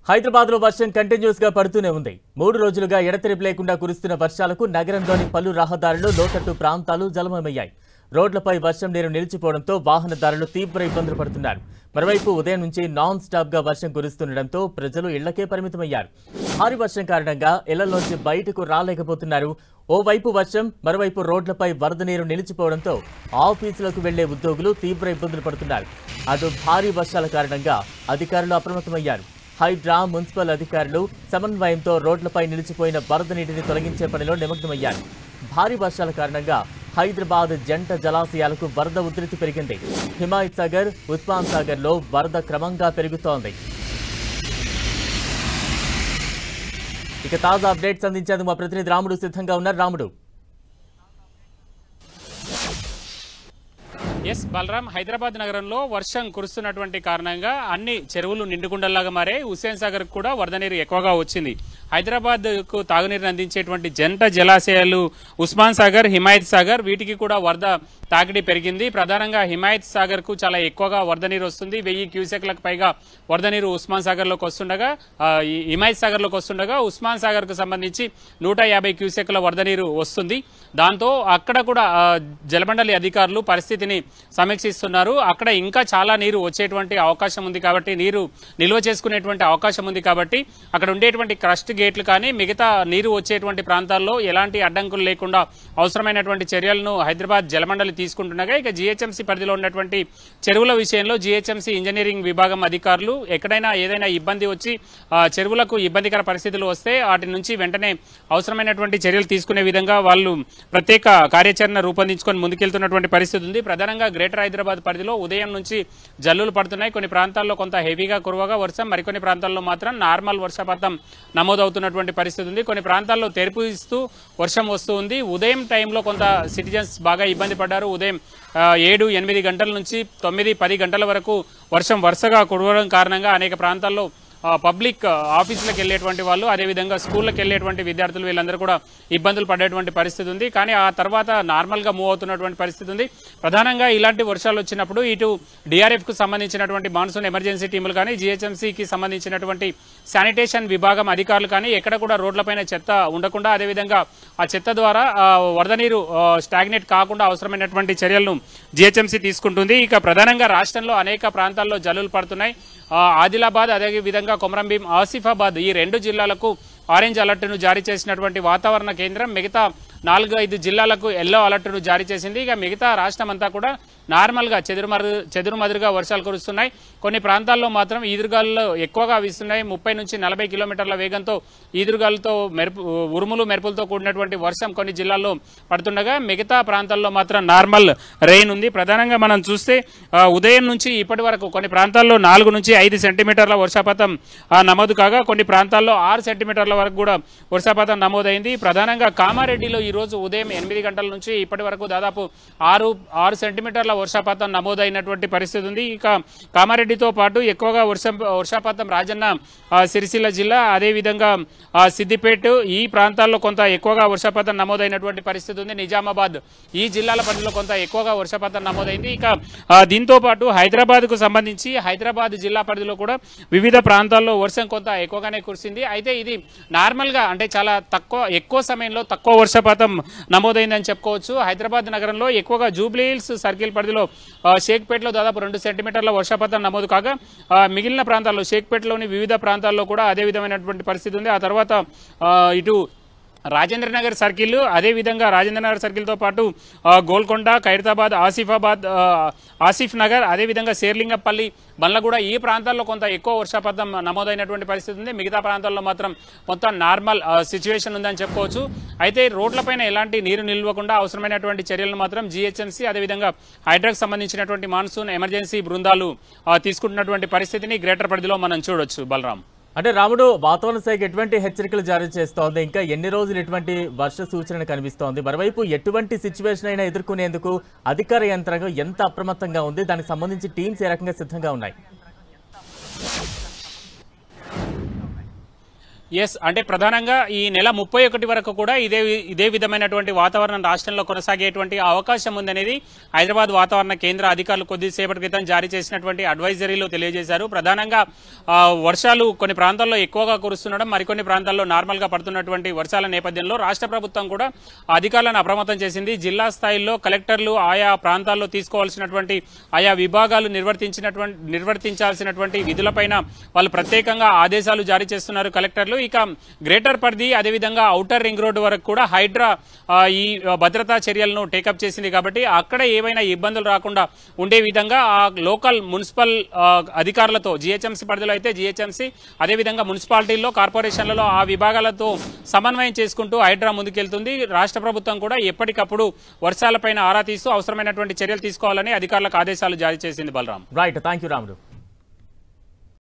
హైదరాబాద్ లో వర్షం కంటిన్యూస్ గా పడుతూనే ఉంది. 3 రోజులుగా ఎడతెరిపి లేకుండా కురుస్తున్న వర్షాలకు నగరంలోని పలు రహదారులు, లోతట్టు ప్రాంతాలు జలమయమయ్యాయి. రోడ్లపై వర్షం నీరు నిలిచిపోవడంతో వాహనదారులు తీవ్ర ఇబ్బందులు పడుతున్నారు. మరోవైపు ఉదయం నుంచి నాన్ స్టాప్ గా వర్షం కురుస్తుండటంతో ప్రజలు ఇళ్లకే పరిమితమయ్యారు. భారీ వర్షం కారణంగా ఇళ్లలోంచి బయటకు రాలేకపోతున్నారు. ఓవైపు వర్షం, మరోవైపు రోడ్లపై వరద నీరు నిలిచిపోవడంతో ఆఫీసులకు వెళ్లే ఉద్యోగులు తీవ్ర ఇబ్బందులు పడుతున్నారు. అటు భారీ వర్షాల కారణంగా అధికారులు అప్రమత్తమయ్యారు. హైడ్రా, మున్సిపల్ అధికారులు సమన్వయంతో రోడ్లపై నిలిచిపోయిన వరద నీటిని తొలగించే పనిలో నిమగ్నమయ్యారు. భారీ వర్షాల కారణంగా హైదరాబాద్ జంట జలాశయాలకు వరద ఉధృతి పెరిగింది. హిమాయత్ సాగర్, ఉస్మాన్ సాగర్ లో వరద క్రమంగా పెరుగుతోంది. ఇక తాజా అప్డేట్స్ అందించేందుకు మా ప్రతినిధి రాముడు సిద్ధంగా ఉన్నారు. రాముడు. ఎస్ బలరాం, హైదరాబాద్ నగరంలో వర్షం కురుస్తున్నటువంటి కారణంగా అన్ని చెరువులు నిండుకుండల్లాగా మారాయి. హుస్సేన్ సాగర్ కూడా వరద నీరు ఎక్కువగా వచ్చింది. హైదరాబాద్ కు తాగునీరుని అందించేటువంటి జంట జలాశయాలు ఉస్మాన్ సాగర్, హిమాయత్ సాగర్, వీటికి కూడా వరద తాకిడి పెరిగింది. ప్రధానంగా హిమాయత్ సాగర్ కు చాలా ఎక్కువగా వరద నీరు వస్తుంది. 1000 క్యూసెక్లకు పైగా వరద నీరు ఉస్మాన్ సాగర్ లోకి వస్తుండగా, హిమాయత్ సాగర్ లోకి వస్తుండగా ఉస్మాన్ సాగర్ కు సంబంధించి 150 క్యూసెక్ల వరద నీరు వస్తుంది. దాంతో అక్కడ కూడా జలమండలి అధికారులు పరిస్థితిని సమీక్షిస్తున్నారు. అక్కడ ఇంకా చాలా నీరు వచ్చేటువంటి అవకాశం ఉంది కాబట్టి, నీరు నిల్వ చేసుకునేటువంటి అవకాశం ఉంది కాబట్టి అక్కడ ఉండేటువంటి క్రస్ట్ గేట్లు కానీ మిగతా నీరు వచ్చేటువంటి ప్రాంతాల్లో ఎలాంటి అడ్డంకులు లేకుండా అవసరమైనటువంటి చర్యలను హైదరాబాద్ జలమండలి తీసుకుంటుండగా, ఇక జీహెచ్ఎంసీ పరిధిలో ఉన్నటువంటి చెరువుల విషయంలో జీహెచ్ఎంసీ ఇంజనీరింగ్ విభాగం అధికారులు ఎక్కడైనా ఏదైనా ఇబ్బంది వచ్చి చెరువులకు ఇబ్బందికర పరిస్థితులు వస్తే వాటి నుంచి వెంటనే అవసరమైనటువంటి చర్యలు తీసుకునే విధంగా వాళ్ళు ప్రత్యేక కార్యాచరణ రూపొందించుకొని ముందుకెళ్తున్నటువంటి పరిస్థితి ఉంది. ప్రధానంగా గ్రేటర్ హైదరాబాద్ పరిధిలో ఉదయం నుంచి జల్లులు పడుతున్నాయి. కొన్ని ప్రాంతాల్లో కొంత హెవీగా కురవగా వర్షం, మరికొన్ని ప్రాంతాల్లో మాత్రం నార్మల్ వర్షపాతం నమోదవుతున్నటువంటి పరిస్థితి ఉంది. కొన్ని ప్రాంతాల్లో తెరుపు ఇస్తూ వర్షం వస్తూ ఉంది. ఉదయం టైంలో కొంత సిటిజన్స్ బాగా ఇబ్బంది పడ్డారు. ఉదయం 7-8 గంటల నుంచి 9-10 గంటల వరకు వర్షం వరుసగా కురవడం కారణంగా అనేక ప్రాంతాల్లో పబ్లిక్ ఆఫీసులకు వెళ్ళేటువంటి వాళ్ళు, అదేవిధంగా స్కూళ్ళకి వెళ్ళేటువంటి విద్యార్థులు వీళ్ళందరూ కూడా ఇబ్బందులు పడేటువంటి పరిస్థితి ఉంది. కానీ ఆ తర్వాత నార్మల్గా మూవ్ అవుతున్నటువంటి పరిస్థితి ఉంది. ప్రధానంగా ఇలాంటి వర్షాలు వచ్చినప్పుడు ఇటు డిఆర్ఎఫ్కు సంబంధించినటువంటి మాన్సూన్ ఎమర్జెన్సీ టీములు కానీ, జీహెచ్ఎంసీకి సంబంధించినటువంటి శానిటేషన్ విభాగం అధికారులు కానీ ఎక్కడ కూడా రోడ్లపైన చెత్త ఉండకుండా, అదేవిధంగా ఆ చెత్త ద్వారా వరద నీరు స్టాగ్నేట్ కాకుండా అవసరమైనటువంటి చర్యలను జీహెచ్ఎంసీ తీసుకుంటుంది. ఇక ప్రధానంగా రాష్ట్రంలో అనేక ప్రాంతాల్లో జల్లులు పడుతున్నాయి. ఆదిలాబాద్, అదేవిధంగా కొమరంభీం, ఆసిఫాబాద్ ఈ 2 జిల్లాలకు ఆరెంజ్ అలర్ట్ను జారీ చేసినటువంటి వాతావరణ కేంద్రం మిగతా 4-5 జిల్లాలకు ఎల్లో అలర్ట్ను జారీ చేసింది. ఇక మిగతా రాష్ట్రం అంతా కూడా నార్మల్గా చెదురుమదురుగా వర్షాలు కురుస్తున్నాయి. కొన్ని ప్రాంతాల్లో మాత్రం ఈదురుగాలు ఎక్కువగా వీస్తున్నాయి. 30-40 కిలోమీటర్ల వేగంతో ఈదురుగాలతో ఉరుములు మెరుపులతో కూడినటువంటి వర్షం కొన్ని జిల్లాల్లో పడుతుండగా, మిగతా ప్రాంతాల్లో మాత్రం నార్మల్ రెయిన్ ఉంది. ప్రధానంగా మనం చూస్తే ఉదయం నుంచి ఇప్పటి వరకు కొన్ని ప్రాంతాల్లో 4-5 సెంటీమీటర్ల వర్షపాతం నమోదు కాగా, కొన్ని ప్రాంతాల్లో 6 సెంటీమీటర్ల వరకు కూడా వర్షపాతం నమోదైంది. ప్రధానంగా కామారెడ్డిలో ఈ రోజు ఉదయం 8 గంటల నుంచి ఇప్పటి వరకు దాదాపు 6 సెంటీమీటర్ల వర్షపాతం నమోదైనటువంటి పరిస్థితి ఉంది. ఇక కామారెడ్డితో పాటు ఎక్కువగా వర్షపాతం రాజన్న సిరిసిల్ల జిల్లా, అదేవిధంగా సిద్దిపేట ఈ ప్రాంతాల్లో కొంత ఎక్కువగా వర్షపాతం నమోదైనటువంటి పరిస్థితి ఉంది. నిజామాబాద్ ఈ జిల్లాల పరిధిలో కొంత ఎక్కువగా వర్షపాతం నమోదైంది. ఇక దీంతో పాటు హైదరాబాద్కు సంబంధించి హైదరాబాద్ జిల్లా పరిధిలో కూడా వివిధ ప్రాంతాల్లో వర్షం కొంత ఎక్కువగానే కురిసింది. అయితే ఇది నార్మల్గా అంటే చాలా ఎక్కువ సమయంలో తక్కువ వర్షపాతం నమోదైందని చెప్పుకోవచ్చు. హైదరాబాద్ నగరంలో ఎక్కువగా జూబ్లీ హిల్స్ సర్కిల్ పరిధిలో షేక్పేటలో దాదాపు 2 సెంటీమీటర్ల వర్షపాతం నమోదు కాగా, మిగిలిన ప్రాంతాల్లో షేక్పేటలోని వివిధ ప్రాంతాల్లో కూడా అదే విధమైనటువంటి పరిస్థితి ఉంది. ఆ తర్వాత ఇటు రాజేంద్రనగర్ సర్కిల్, అదేవిధంగా రాజేంద్రనగర్ సర్కిల్తో పాటు గోల్కొండ, ఖైరతాబాద్, ఆసిఫ్ నగర్, అదేవిధంగా శేర్లింగపల్లి, బండ్లగూడ ఈ ప్రాంతాల్లో కొంత ఎక్కువ వర్షపాతం నమోదైనటువంటి పరిస్థితి ఉంది. మిగతా ప్రాంతాల్లో మాత్రం మొత్తం నార్మల్ సిచ్యువేషన్ ఉందని చెప్పుకోవచ్చు. అయితే రోడ్లపైన ఎలాంటి నీరు నిల్వకుండా అవసరమైనటువంటి చర్యలను మాత్రం జీహెచ్ఎంసీ, అదేవిధంగా హైడ్రాకు సంబంధించినటువంటి మాన్సూన్ ఎమర్జెన్సీ బృందాలు తీసుకుంటున్నటువంటి పరిస్థితిని గ్రేటర్ పరిధిలో మనం చూడొచ్చు. బలరాం, అంటే రాముడు, వాతావరణ శాఖ ఎటువంటి హెచ్చరికలు జారీ చేస్తోంది? ఇంకా ఎన్ని రోజులు ఎటువంటి వర్ష సూచన కనిపిస్తోంది? మరోవైపు ఎటువంటి సిచ్యువేషన్ అయినా ఎదుర్కొనేందుకు అధికార యంత్రాంగం ఎంత అప్రమత్తంగా ఉంది? దానికి సంబంధించి టీమ్స్ ఏ రకంగా సిద్ధంగా ఉన్నాయి? ఎస్, అంటే ప్రధానంగా ఈ నెల 31 వరకు కూడా ఇదే విధమైనటువంటి వాతావరణం రాష్ట్రంలో కొనసాగేటువంటి అవకాశం ఉందనేది హైదరాబాద్ వాతావరణ కేంద్ర అధికారులు కొద్దిసేపటి క్రితం జారీ చేసినటువంటి అడ్వైజరీలో తెలియజేశారు. ప్రధానంగా వర్షాలు కొన్ని ప్రాంతాల్లో ఎక్కువగా కురుస్తుండడం, మరికొన్ని ప్రాంతాల్లో నార్మల్ గా పడుతున్నటువంటి వర్షాల నేపథ్యంలో రాష్ట్ర ప్రభుత్వం కూడా అధికారులను అప్రమత్తం చేసింది. జిల్లా స్థాయిలో కలెక్టర్లు ఆయా ప్రాంతాల్లో తీసుకోవాల్సినటువంటి ఆయా విభాగాలు నిర్వర్తించాల్సినటువంటి విధులపైన వాళ్ళు ప్రత్యేకంగా ఆదేశాలు జారీ చేస్తున్నారు కలెక్టర్లు. ఇక గ్రేటర్ పరిధి అదేవిధంగా ఔటర్ రింగ్ రోడ్డు వరకు కూడా హైడ్రా ఈ భద్రతా చర్యలను టేకప్ చేసింది. కాబట్టి అక్కడ ఏవైనా ఇబ్బందులు రాకుండా ఉండే విధంగా ఆ లోకల్ మున్సిపల్ అధికారులతో జిహెచ్ఎంసీ పరిధిలో అయితే జిహెచ్ఎంసీ, అదేవిధంగా మున్సిపాలిటీల్లో కార్పొరేషన్లలో ఆ విభాగాలతో సమన్వయం చేసుకుంటూ హైడ్రా ముందుకెళ్తుంది. రాష్ట్ర ప్రభుత్వం కూడా ఎప్పటికప్పుడు వర్షాలపైన ఆరా తీస్తూ అవసరమైనటువంటి చర్యలు తీసుకోవాలని అధికారులకు ఆదేశాలు జారీ చేసింది. బలరాం. రైట్, థ్యాంక్ యూ రాముడు.